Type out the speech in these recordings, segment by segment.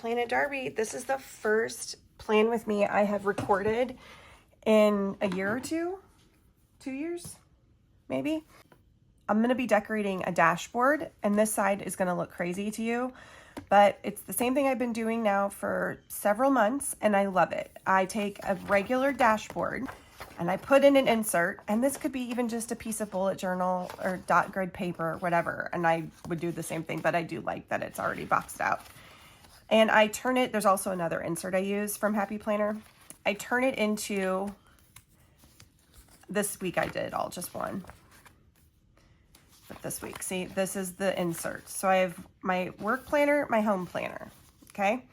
Planit Darbi. This is the first Plan With Me I have recorded in a year or two, 2 years, maybe. I'm going to be decorating a dashboard, and this side is going to look crazy to you, but it's the same thing I've been doing now for several months, and I love it. I take a regular dashboard and I put in an insert, and this could be even just a piece of bullet journal or dot grid paper or whatever, and I would do the same thing, but I do like that it's already boxed out. And I turn it, there's also another insert I use from Happy Planner. I turn it into, this week I did all just one. But this week, see, this is the insert. So I have my work planner, my home planner, okay?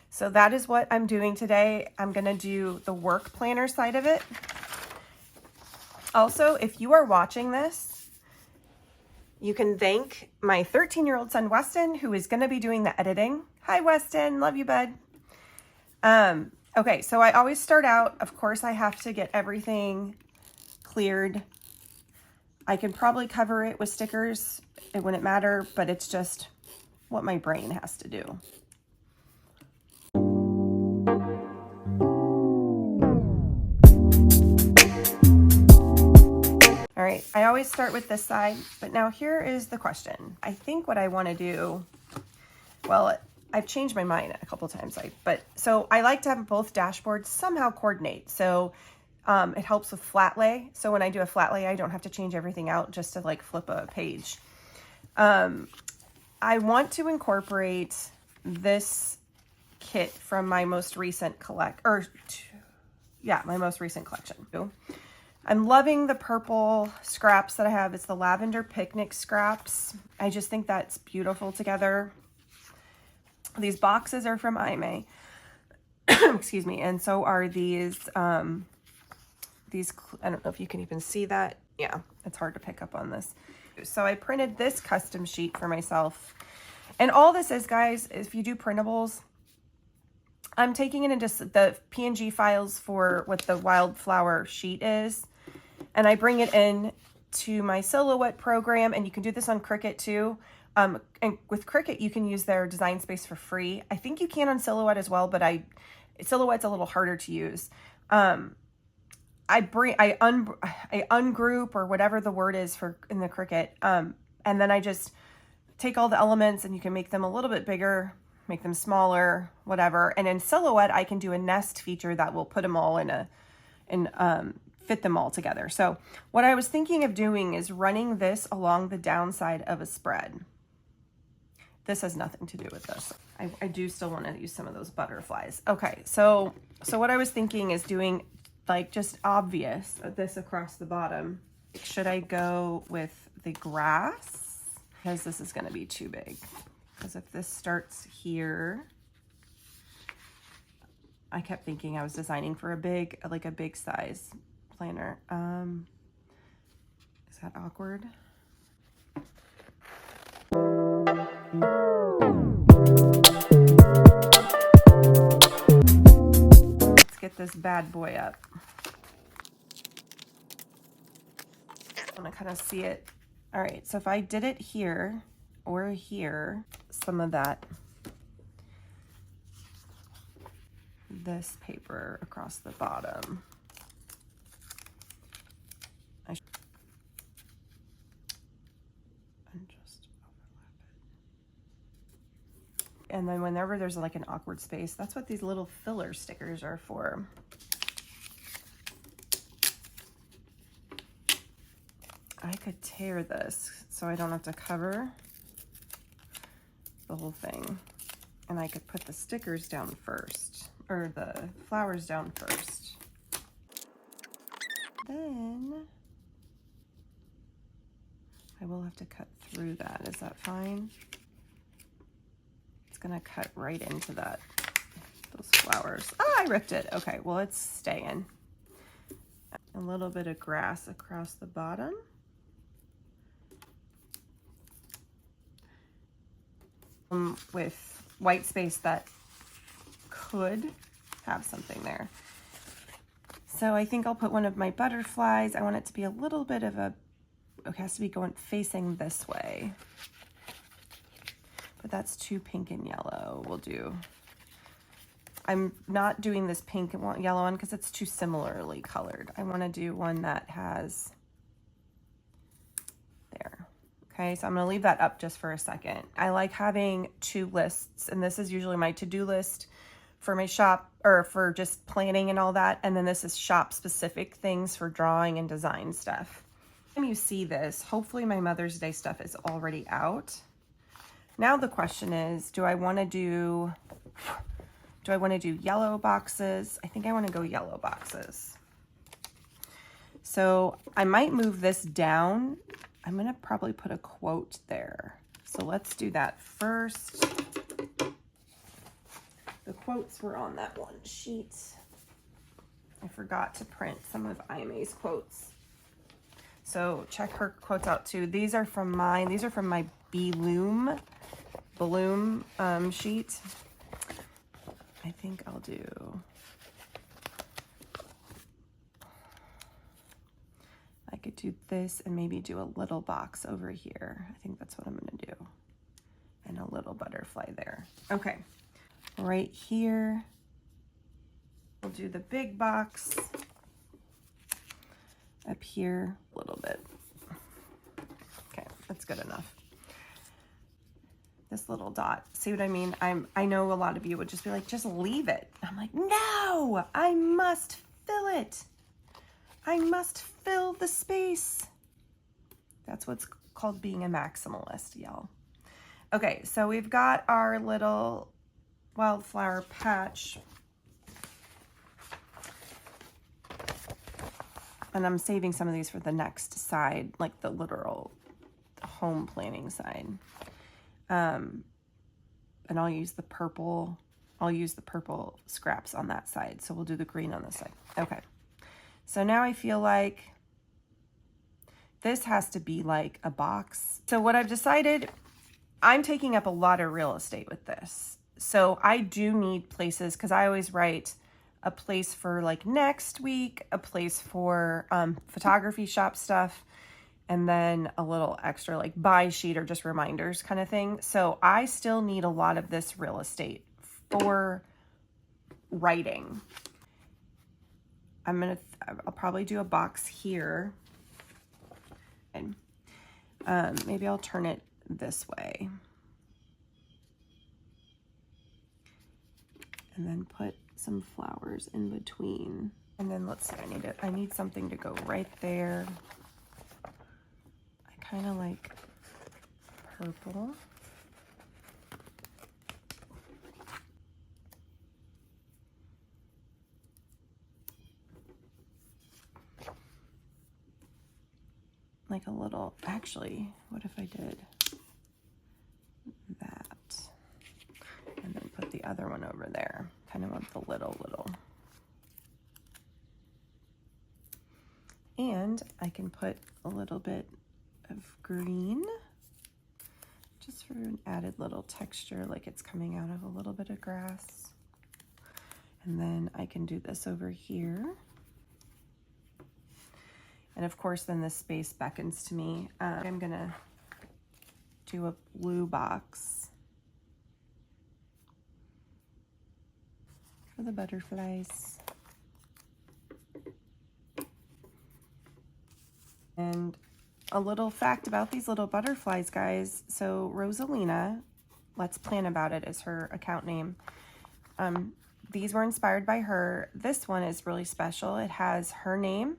So that is what I'm doing today. I'm gonna do the work planner side of it. Also, if you are watching this, you can thank my 13-year-old son, Weston, who is gonna be doing the editing. Hi, Weston, love you, bud. Okay, so I always start out, of course, I have to get everything cleared. I can probably cover it with stickers. It wouldn't matter, but it's just what my brain has to do. All right, I always start with this side, but now here is the question. I think what I want to do, well, I've changed my mind a couple times, so I like to have both dashboards somehow coordinate. So it helps with flat lay. So when I do a flat lay, I don't have to change everything out just to like flip a page. I want to incorporate this kit from my most recent collection. I'm loving the purple scraps that I have. It's the lavender picnic scraps. I just think that's beautiful together. These boxes are from Aime. Excuse me. And so are these, I don't know if you can even see that. Yeah, it's hard to pick up on this. So I printed this custom sheet for myself. And all this is, guys, if you do printables, I'm taking it into the PNG files for what the Wildflower sheet is. And I bring it in to my Silhouette program, and you can do this on Cricut too. And with Cricut, you can use their design space for free. I think you can on Silhouette as well, but Silhouette's a little harder to use. I ungroup, or whatever the word is for in the Cricut, and then I just take all the elements, and you can make them a little bit bigger, make them smaller, whatever. And in Silhouette, I can do a nest feature that will put them all fit them all together. So what I was thinking of doing is running this along the downside of a spread. This has nothing to do with this. I do still want to use some of those butterflies. Okay, so what I was thinking is doing like just obvious this across the bottom. Should I go with the grass? Because this is going to be too big. Because if this starts here, I kept thinking I was designing for a big size planner. Is that awkward? Let's get this bad boy up. I want to kind of see it. All right, so if I did it here or here, some of this paper across the bottom. And just overlap it. And then whenever there's like an awkward space, that's what these little filler stickers are for. I could tear this so I don't have to cover the whole thing. And I could put the stickers down first, or the flowers down first. Then I will have to cut through that. Is that fine? It's gonna cut right into those flowers. Oh, I ripped it. Okay, well, it's staying. A little bit of grass across the bottom. With white space that could have something there. So I think I'll put one of my butterflies. I want it to be a little bit of it has to be facing this way. But that's too pink and yellow. We'll do I'm not doing this pink and yellow one because it's too similarly colored. I want to do one that has there. Okay, so I'm going to leave that up just for a second. I like having 2 lists, and this is usually my to-do list for my shop or for just planning and all that. And then this is shop specific things for drawing and design stuff. When you see this, hopefully my Mother's Day stuff is already out. Now the question is, do I want to do yellow boxes? I think I want to go yellow boxes. So I might move this down. I'm going to probably put a quote there. So let's do that first. The quotes were on that one sheet. I forgot to print some of Aime's quotes. So check her quotes out too. These are from mine. These are from my BeeLoom sheet. I think I'll do, I could do this and maybe do a little box over here. I think that's what I'm going to do. And a little butterfly there. Okay. Right here, we'll do the big box. Up here, a little bit. Okay, that's good enough. This little dot, see what I mean? I know a lot of you would just be like, just leave it. I'm like, no, I must fill it. I must fill the space. That's what's called being a maximalist, y'all. Okay, so we've got our little wildflower patch. And I'm saving some of these for the next side, like the literal home planning side. And I'll use the purple scraps on that side. So we'll do the green on this side. Okay. So now I feel like this has to be like a box. So what I've decided, I'm taking up a lot of real estate with this. So I do need places, because I always write a place for like next week, a place for photography shop stuff, and then a little extra like buy sheet or just reminders kind of thing. So I still need a lot of this real estate for writing. I'll probably do a box here. And maybe I'll turn it this way. And then put some flowers in between. And then let's see, I need something to go right there. I kind of like purple. Like a little, actually, what if I did that? And then put the other one over there. Kind of want the little. And I can put a little bit of green, just for an added little texture, like it's coming out of a little bit of grass. And then I can do this over here. And of course, then this space beckons to me. I'm gonna do a blue box for the butterflies. And a little fact about these little butterflies, guys. So Rosalina, Let's Plan About It is her account name. These were inspired by her. This one is really special. It has her name,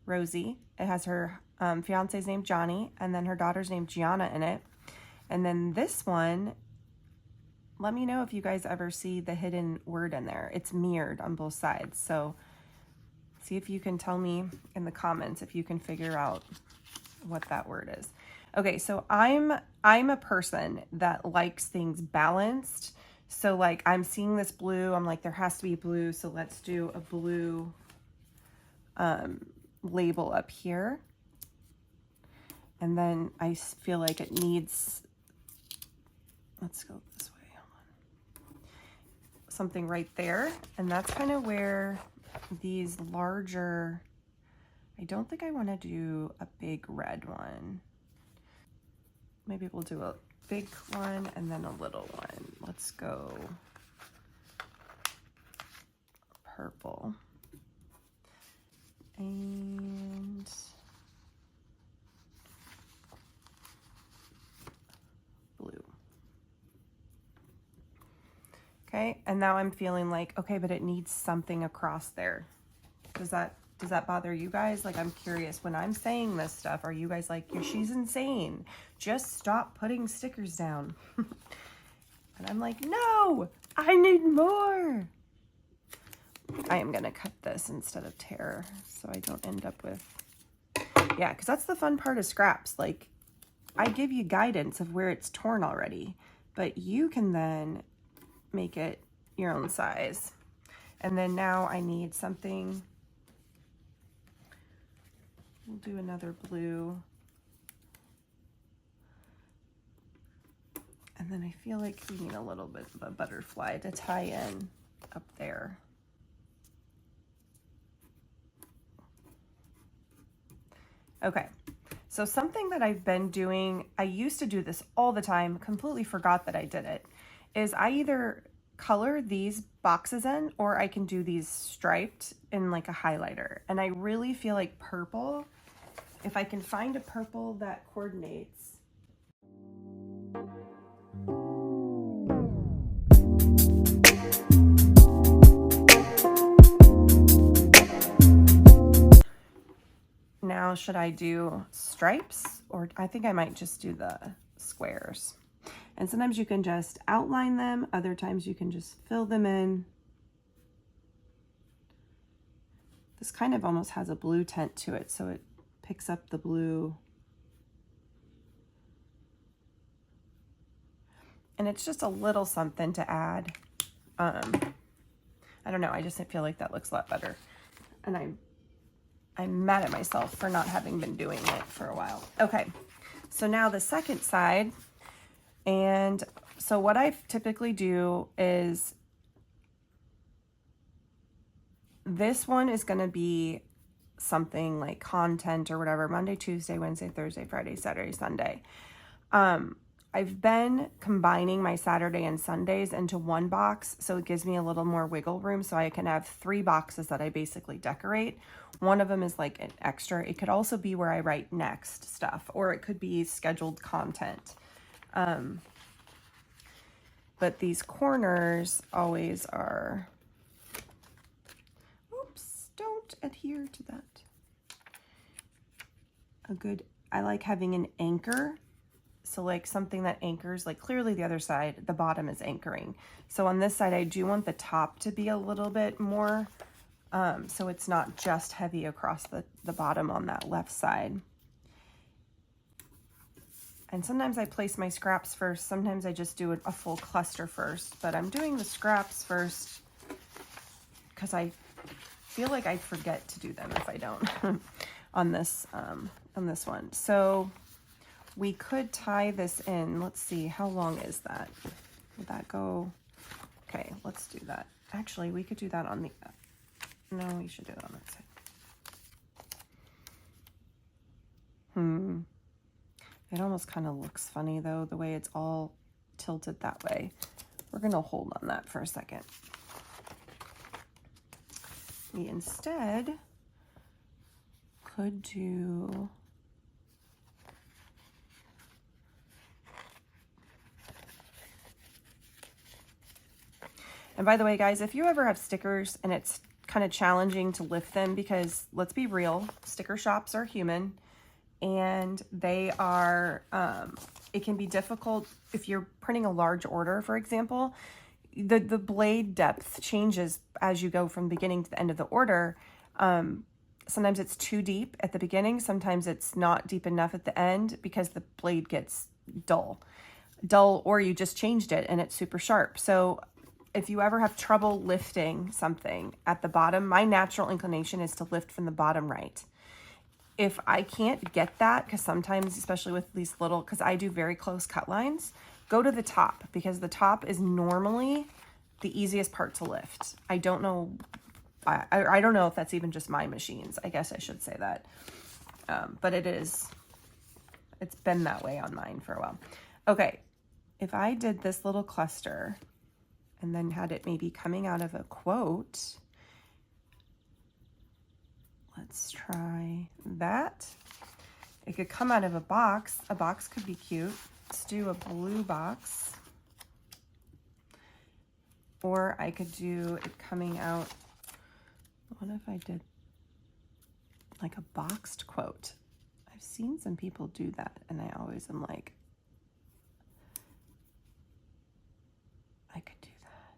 Rosie. It has her fiance's name, Johnny, and then her daughter's name, Gianna, in it. And then this one, let me know if you guys ever see the hidden word in there. It's mirrored on both sides. So see if you can tell me in the comments if you can figure out what that word is. Okay, so I'm a person that likes things balanced. So like I'm seeing this blue, I'm like, there has to be blue. So let's do a blue label up here. And then I feel like it needs, let's go this way, hold on. Something right there. And that's kind of where these larger, I don't think I want to do a big red one. Maybe we'll do a big one and then a little one. Let's go purple. And blue. Okay, and now I'm feeling like, okay, but it needs something across there. Does that bother you guys? Like, I'm curious, when I'm saying this stuff, are you guys like, she's insane, just stop putting stickers down? And I'm like, no, I need more. I am gonna cut this instead of tear so I don't end up with, yeah, because that's the fun part of scraps. Like, I give you guidance of where it's torn already, but you can then make it your own size. And then now I need something, we'll do another blue. And then I feel like we need a little bit of a butterfly to tie in up there. Okay, so something that I've been doing, I used to do this all the time, completely forgot that I did it, is I either color these boxes in or I can do these striped in like a highlighter. And I really feel like purple, if I can find a purple that coordinates. Now, should I do stripes, or I think I might just do the squares. And sometimes you can just outline them, other times you can just fill them in. This kind of almost has a blue tint to it, so it picks up the blue. And it's just a little something to add. I don't know, I just feel like that looks a lot better. And I'm mad at myself for not having been doing it for a while. Okay, so now the second side. And so what I typically do is, this one is going to be something like content or whatever, Monday, Tuesday, Wednesday, Thursday, Friday, Saturday, Sunday. I've been combining my Saturday and Sundays into one box, so it gives me a little more wiggle room, so I can have 3 boxes that I basically decorate. One of them is like an extra. It could also be where I write next stuff, or it could be scheduled content. But these corners always are, oops, don't adhere to that. I like having an anchor. So like something that anchors, like clearly the other side, the bottom is anchoring. So on this side, I do want the top to be a little bit more, so it's not just heavy across the bottom on that left side. And sometimes I place my scraps first. Sometimes I just do a full cluster first, but I'm doing the scraps first because I feel like I forget to do them if I don't on this one. So we could tie this in. Let's see, how long is that? Would that go? Okay, let's do that. Actually, we could do that on the, no, we should do it on that side. It almost kind of looks funny though, the way it's all tilted that way. We're gonna hold on that for a second. We instead could do, and by the way, guys, if you ever have stickers and it's kind of challenging to lift them, because let's be real, sticker shops are human and they are, it can be difficult if you're printing a large order, for example. The blade depth changes as you go from beginning to the end of the order. Sometimes it's too deep at the beginning. Sometimes it's not deep enough at the end because the blade gets dull, or you just changed it and it's super sharp. So if you ever have trouble lifting something at the bottom, my natural inclination is to lift from the bottom right. If I can't get that, because sometimes, especially with these little, because I do very close cut lines, go to the top, because the top is normally the easiest part to lift. I don't know, I don't know if that's even just my machines. I guess I should say that. But it's been that way on mine for a while. Okay, if I did this little cluster and then had it maybe coming out of a quote, Let's try that. It could come out of a box. A box could be cute. Let's do a blue box. Or I could do it coming out. What if I did like a boxed quote? I've seen some people do that, and I always am like, I could do that.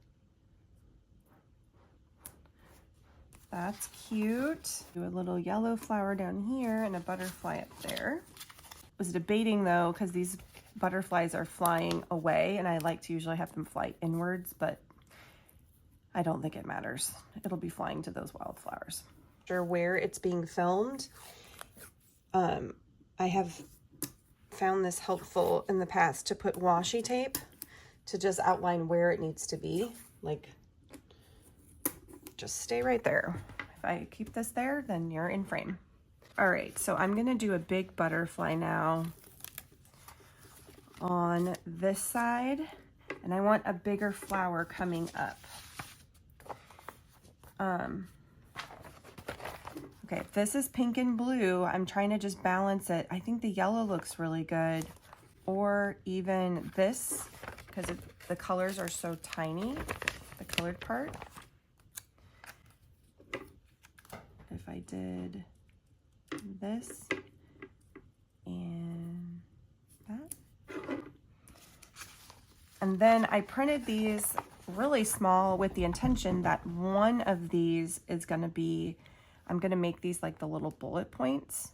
That's cute. Do a little yellow flower down here and a butterfly up there. I was debating though, because these butterflies are flying away, and I like to usually have them fly inwards, but I don't think it matters. It'll be flying to those wildflowers. Sure, where it's being filmed, I have found this helpful in the past to put washi tape to just outline where it needs to be. Like, just stay right there. If I keep this there, then you're in frame. All right, so I'm gonna do a big butterfly now on this side, and I want a bigger flower coming up. Okay, if this is pink and blue, I'm trying to just balance it. I think the yellow looks really good, or even this, because the colors are so tiny, the colored part. If I did this and that. And then I printed these really small with the intention that one of these is going to be, I'm going to make these like the little bullet points.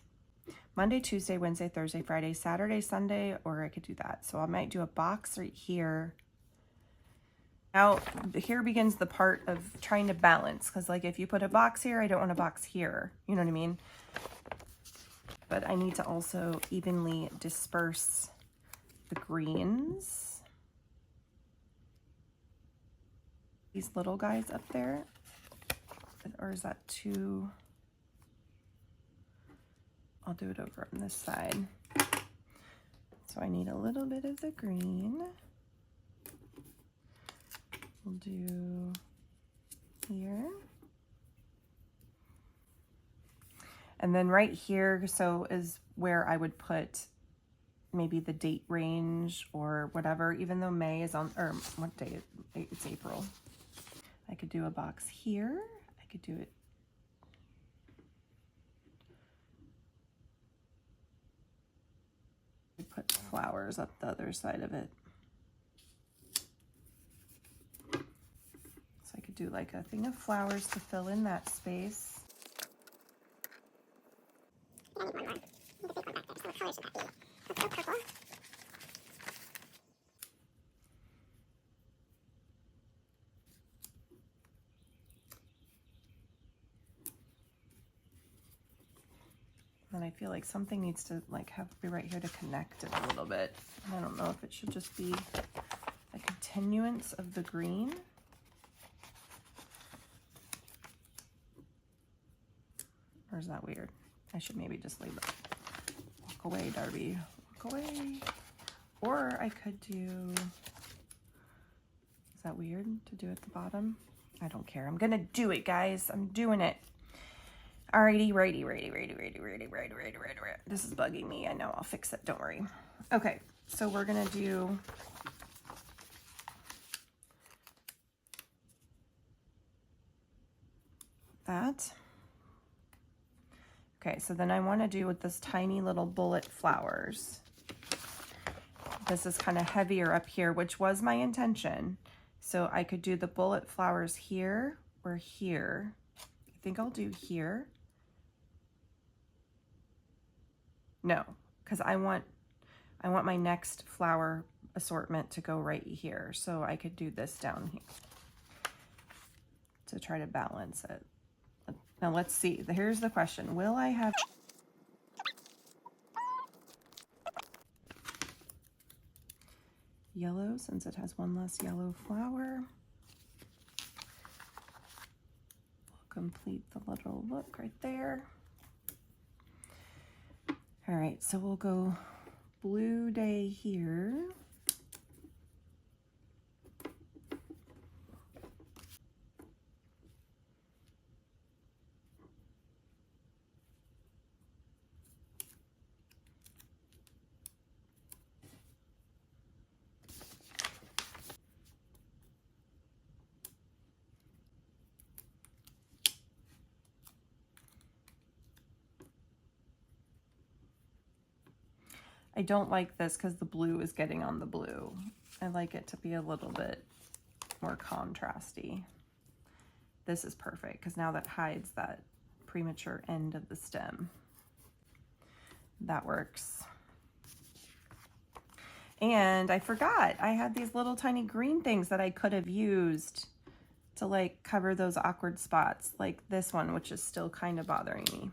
Monday, Tuesday, Wednesday, Thursday, Friday, Saturday, Sunday, or I could do that. So I might do a box right here. Now, here begins the part of trying to balance, because like if you put a box here, I don't want a box here. You know what I mean? But I need to also evenly disperse the greens. These little guys up there, or is that too? I'll do it over on this side. So I need a little bit of the green. We'll do here. And then right here, so is where I would put maybe the date range or whatever, even though May is on, or what day? It's April. I could do a box here. I could do it. Put flowers up the other side of it. So I could do like a thing of flowers to fill in that space. I need one more. I need a big one back there. So what color should that be? Let's go purple. And I feel like something needs to like be right here to connect it a little bit. I don't know if it should just be a continuance of the green. Or is that weird? I should maybe just leave it. Walk away, Darby. Walk away. Or I could do, is that weird to do at the bottom? I don't care. I'm gonna do it, guys. I'm doing it. Alrighty, righty. This is bugging me. I know, I'll fix it. Don't worry. Okay, so we're gonna do that. Okay, so then I want to do with this tiny little bullet flowers. This is kind of heavier up here, which was my intention. So I could do the bullet flowers here or here. I think I'll do here. No, because I want my next flower assortment to go right here. So I could do this down here to try to balance it. Now let's see. Here's the question. Will I have yellow since it has one less yellow flower? We'll complete the little look right there. All right, so we'll go blue day here. I don't like this because the blue is getting on the blue. I like it to be a little bit more contrasty. This is perfect because now that hides that premature end of the stem. That works. And I forgot, I had these little tiny green things that I could have used to like cover those awkward spots, like this one, which is still kind of bothering me.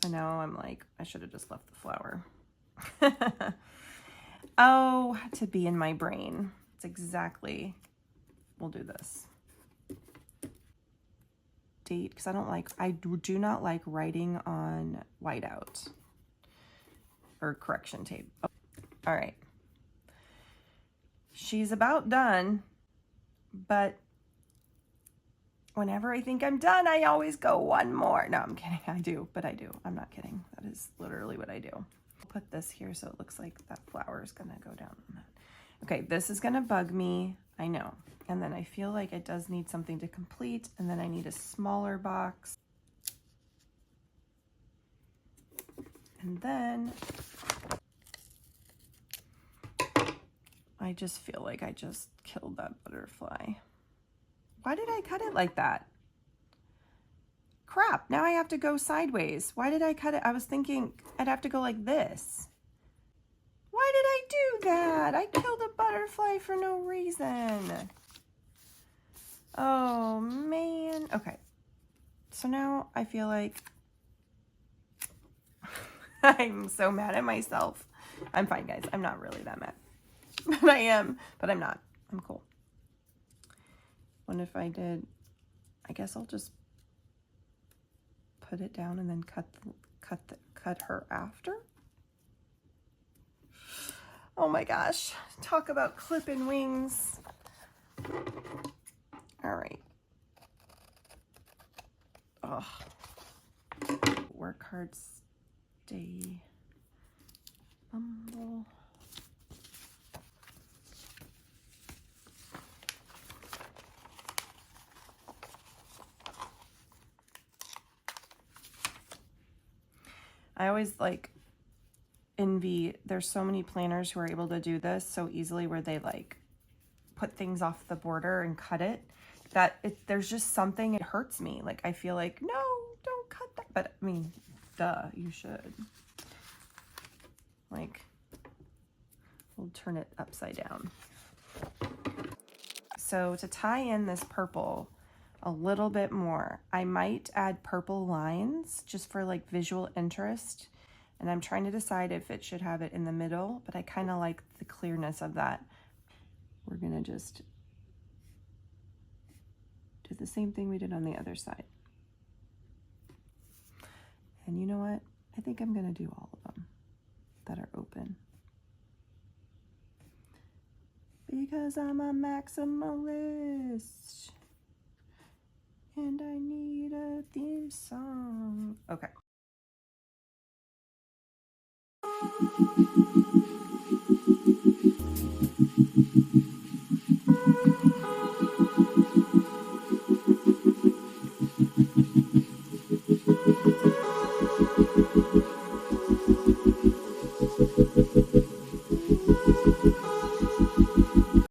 I know, I'm like, I should have just left the flower. Oh, to be in my brain. It's exactly, we'll do this. Date, because I do not like writing on whiteout or correction tape. Oh, all right. She's about done, but whenever I think I'm done, I always go one more. No, I'm kidding. I do, but I do. I'm not kidding. That is literally what I do. I'll put this here so it looks like that flower is gonna go down on that. Okay, this is gonna bug me, I know. And then I feel like it does need something to complete, and then I need a smaller box. And then I just feel like I just killed that butterfly. Why did I cut it like that? Crap, now I have to go sideways. Why did I cut it? I was thinking I'd have to go like this. Why did I do that? I killed a butterfly for no reason. Oh man. Okay. So now I feel like I'm so mad at myself. I'm fine, guys. I'm not really that mad. But I am, but I'm not. I'm cool. What if I did, I guess I'll just put it down and then cut her after. Oh my gosh, talk about clipping wings. All right. Oh. Work hard, stay humble. I always like envy, there's so many planners who are able to do this so easily where they like put things off the border and cut it, that there's just something, it hurts me. Like I feel like, no, don't cut that. But I mean, duh, you should. Like, we'll turn it upside down. So to tie in this purple a little bit more, I might add purple lines just for like visual interest. And I'm trying to decide if it should have it in the middle, but I kind of like the clearness of that. We're gonna just do the same thing we did on the other side. And you know what? I think I'm gonna do all of them that are open. Because I'm a maximalist. And I need a theme song. Okay.